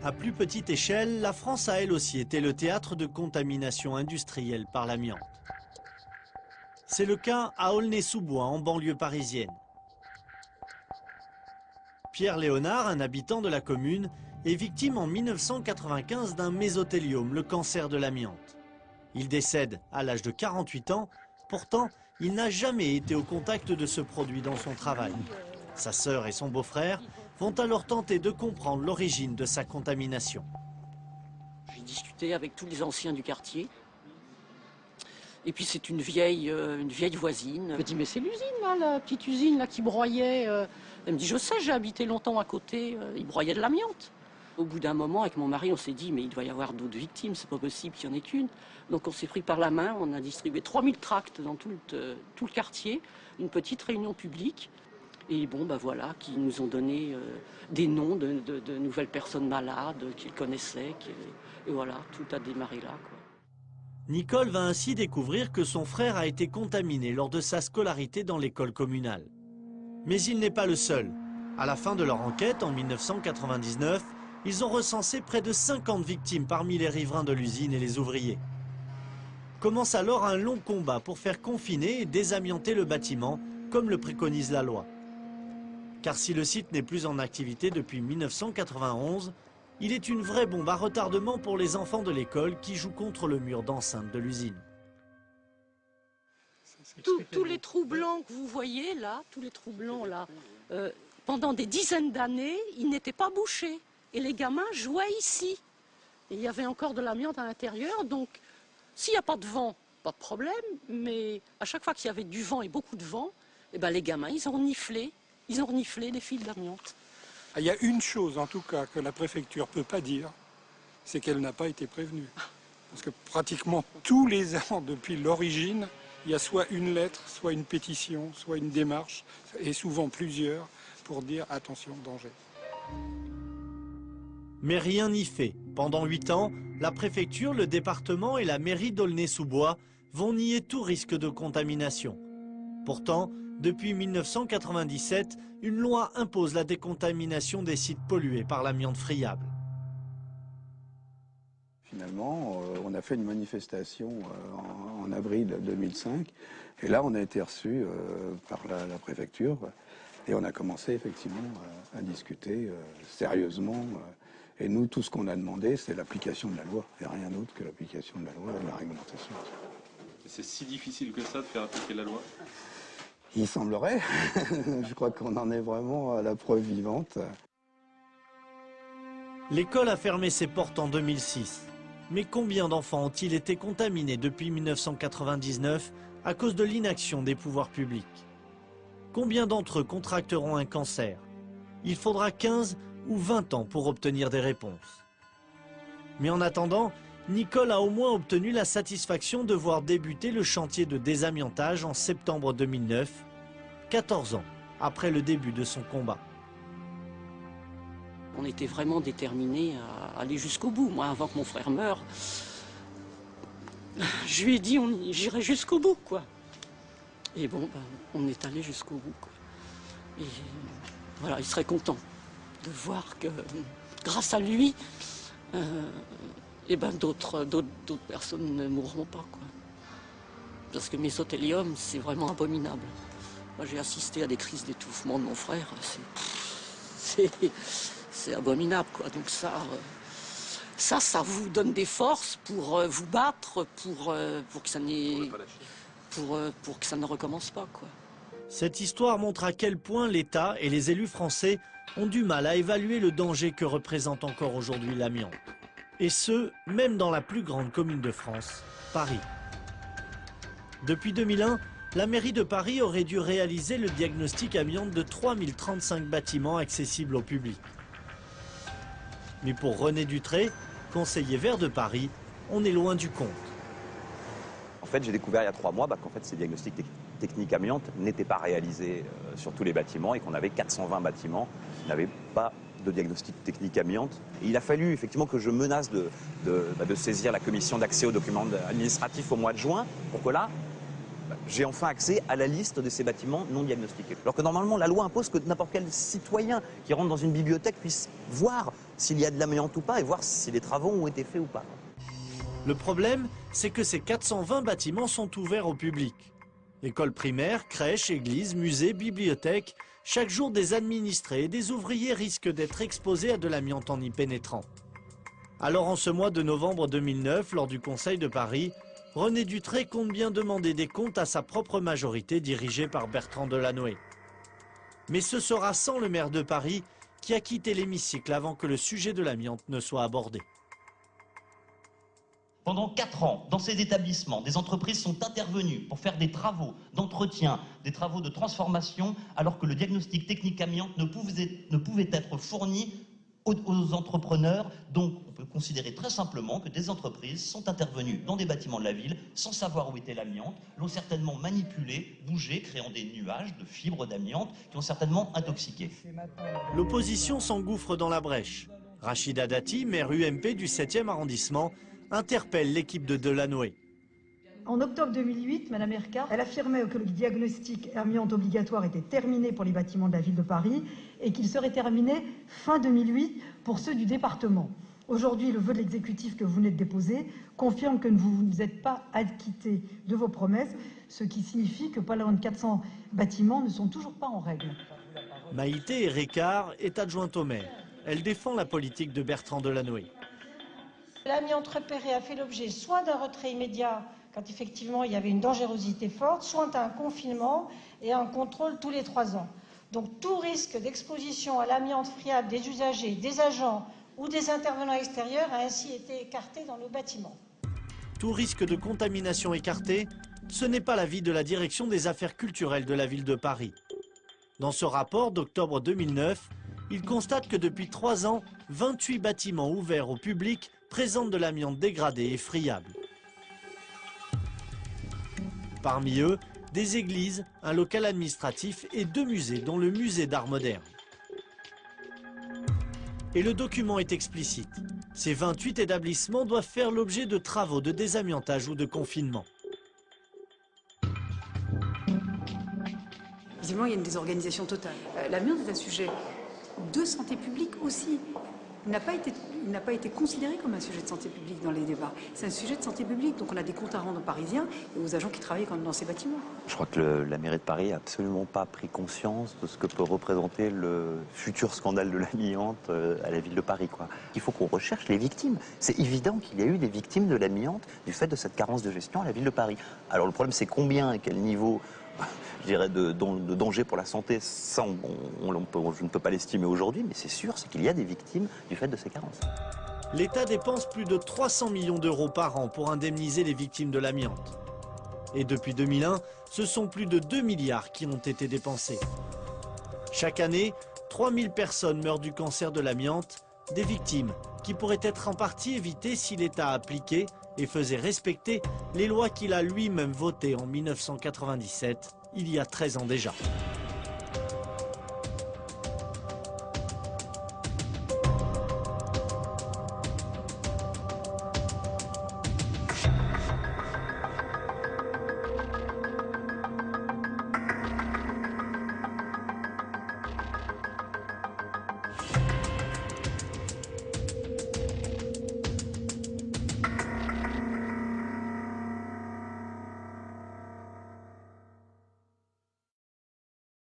À plus petite échelle, la France a elle aussi été le théâtre de contamination industrielle par l'amiante. C'est le cas à Aulnay-sous-Bois, en banlieue parisienne. Pierre Léonard, un habitant de la commune, est victime en 1995 d'un mésothéliome, le cancer de l'amiante. Il décède à l'âge de 48 ans, pourtant il n'a jamais été au contact de ce produit dans son travail. Sa sœur et son beau-frère vont alors tenter de comprendre l'origine de sa contamination. J'ai discuté avec tous les anciens du quartier. Et puis c'est une vieille voisine. Elle me dit, mais c'est l'usine là, la petite usine là qui broyait. Elle me dit, je sais, j'ai habité longtemps à côté, ils broyaient de l'amiante. Au bout d'un moment, avec mon mari, on s'est dit, mais il doit y avoir d'autres victimes, c'est pas possible qu'il y en ait qu'une. Donc on s'est pris par la main, on a distribué 3000 tracts dans tout le quartier, une petite réunion publique. Et bon, ben voilà, qui nous ont donné des noms de nouvelles personnes malades qu'ils connaissaient. Et voilà, tout a démarré là, quoi. Nicole va ainsi découvrir que son frère a été contaminé lors de sa scolarité dans l'école communale. Mais il n'est pas le seul. À la fin de leur enquête, en 1999, ils ont recensé près de 50 victimes parmi les riverains de l'usine et les ouvriers. Commence alors un long combat pour faire confiner et désamianter le bâtiment, comme le préconise la loi. Car si le site n'est plus en activité depuis 1991, il est une vraie bombe à retardement pour les enfants de l'école qui jouent contre le mur d'enceinte de l'usine. Tous les trous blancs que vous voyez là, tous les trous blancs là, pendant des dizaines d'années, ils n'étaient pas bouchés. Et les gamins jouaient ici. Et il y avait encore de l'amiante à l'intérieur, donc s'il n'y a pas de vent, pas de problème. Mais à chaque fois qu'il y avait du vent et beaucoup de vent, eh ben les gamins, ils ont reniflé les fils d'amiante. Il y a une chose, en tout cas, que la préfecture ne peut pas dire, c'est qu'elle n'a pas été prévenue. Parce que pratiquement tous les ans, depuis l'origine, il y a soit une lettre, soit une pétition, soit une démarche, et souvent plusieurs, pour dire attention, danger. Mais rien n'y fait. Pendant 8 ans, la préfecture, le département et la mairie d'Aulnay-sous-Bois vont nier tout risque de contamination. Pourtant, depuis 1997, une loi impose la décontamination des sites pollués par l'amiante friable. Finalement, on a fait une manifestation en avril 2005 et là on a été reçu par la préfecture et on a commencé effectivement à discuter sérieusement. Et nous, tout ce qu'on a demandé, c'est l'application de la loi et rien d'autre que l'application de la loi et de la réglementation. C'est si difficile que ça de faire appliquer la loi ? Il semblerait. Je crois qu'on en est vraiment à la preuve vivante. L'école a fermé ses portes en 2006. Mais combien d'enfants ont-ils été contaminés depuis 1999 à cause de l'inaction des pouvoirs publics? Combien d'entre eux contracteront un cancer? Il faudra 15 ou 20 ans pour obtenir des réponses. Mais en attendant, Nicole a au moins obtenu la satisfaction de voir débuter le chantier de désamiantage en septembre 2009, 14 ans après le début de son combat. On était vraiment déterminés à aller jusqu'au bout. Moi, avant que mon frère meure, je lui ai dit j'irai jusqu'au bout, quoi. Et bon, ben, on est allé jusqu'au bout, quoi. Et voilà, il serait content de voir que, grâce à lui, et ben d'autres personnes ne mourront pas, quoi. Parce que mésothélium, c'est vraiment abominable. Moi, j'ai assisté à des crises d'étouffement de mon frère. C'est abominable, quoi. Donc ça vous donne des forces pour vous battre, pour que ça ne recommence pas, quoi. Cette histoire montre à quel point l'État et les élus français ont du mal à évaluer le danger que représente encore aujourd'hui l'amiante. Et ce, même dans la plus grande commune de France, Paris. Depuis 2001, la mairie de Paris aurait dû réaliser le diagnostic amiante de 3035 bâtiments accessibles au public. Mais pour René Dutré, conseiller vert de Paris, on est loin du compte. En fait, j'ai découvert il y a 3 mois qu'en fait, ces diagnostics techniques amiante n'étaient pas réalisés sur tous les bâtiments et qu'on avait 420 bâtiments qui n'avaient pas de diagnostic technique amiante. Et il a fallu effectivement que je menace de saisir la commission d'accès aux documents administratifs au mois de juin pour que là, j'ai enfin accès à la liste de ces bâtiments non diagnostiqués. Alors que normalement, la loi impose que n'importe quel citoyen qui rentre dans une bibliothèque puisse voir s'il y a de l'amiante ou pas et voir si les travaux ont été faits ou pas. Le problème, c'est que ces 420 bâtiments sont ouverts au public. Écoles primaires, crèches, églises, musées, bibliothèques, chaque jour des administrés et des ouvriers risquent d'être exposés à de l'amiante en y pénétrant. Alors en ce mois de novembre 2009, lors du Conseil de Paris, René Dutré compte bien demander des comptes à sa propre majorité dirigée par Bertrand Delanoë. Mais ce sera sans le maire de Paris qui a quitté l'hémicycle avant que le sujet de l'amiante ne soit abordé. Pendant 4 ans, dans ces établissements, des entreprises sont intervenues pour faire des travaux d'entretien, des travaux de transformation, alors que le diagnostic technique amiante ne pouvait être fourni aux entrepreneurs. Donc on peut considérer très simplement que des entreprises sont intervenues dans des bâtiments de la ville sans savoir où était l'amiante, l'ont certainement manipulé, bougé, créant des nuages de fibres d'amiante qui ont certainement intoxiqué. L'opposition s'engouffre dans la brèche. Rachida Dati, maire UMP du 7e arrondissement, interpelle l'équipe de Delanoë. En octobre 2008, Mme Erka, elle affirmait que le diagnostic amiante obligatoire était terminé pour les bâtiments de la ville de Paris et qu'il serait terminé fin 2008 pour ceux du département. Aujourd'hui, le vœu de l'exécutif que vous venez de déposer confirme que vous ne vous êtes pas acquitté de vos promesses, ce qui signifie que pas loin de 400 bâtiments ne sont toujours pas en règle. Maïté Ricard est adjointe au maire. Elle défend la politique de Bertrand Delanoë. L'amiante repérée a fait l'objet soit d'un retrait immédiat quand effectivement il y avait une dangerosité forte, soit d'un confinement et un contrôle tous les 3 ans. Donc tout risque d'exposition à l'amiante friable des usagers, des agents ou des intervenants extérieurs a ainsi été écarté dans nos bâtiments. Tout risque de contamination écarté, ce n'est pas l'avis de la direction des affaires culturelles de la ville de Paris. Dans ce rapport d'octobre 2009, il constate que depuis 3 ans, 28 bâtiments ouverts au public présentent de l'amiante dégradée et friable. Parmi eux, des églises, un local administratif et 2 musées, dont le musée d'art moderne. Et le document est explicite. Ces 28 établissements doivent faire l'objet de travaux de désamiantage ou de confinement. Visiblement, il y a une désorganisation totale. L'amiante est un sujet de santé publique aussi. Il n'a pas été considéré comme un sujet de santé publique dans les débats. C'est un sujet de santé publique, donc on a des comptes à rendre aux Parisiens et aux agents qui travaillent dans ces bâtiments. Je crois que la mairie de Paris n'a absolument pas pris conscience de ce que peut représenter le futur scandale de l'amiante à la ville de Paris, quoi. Il faut qu'on recherche les victimes. C'est évident qu'il y a eu des victimes de l'amiante du fait de cette carence de gestion à la ville de Paris. Alors le problème, c'est combien et quel niveau, je dirais, de danger pour la santé, ça, je ne peux pas l'estimer aujourd'hui, mais c'est sûr, c'est qu'il y a des victimes du fait de ces carences. L'État dépense plus de 300 millions d'euros par an pour indemniser les victimes de l'amiante. Et depuis 2001, ce sont plus de 2 milliards qui ont été dépensés. Chaque année, 3000 personnes meurent du cancer de l'amiante, des victimes qui pourraient être en partie évitées si l'État appliquait et faisait respecter les lois qu'il a lui-même votées en 1997, il y a 13 ans déjà.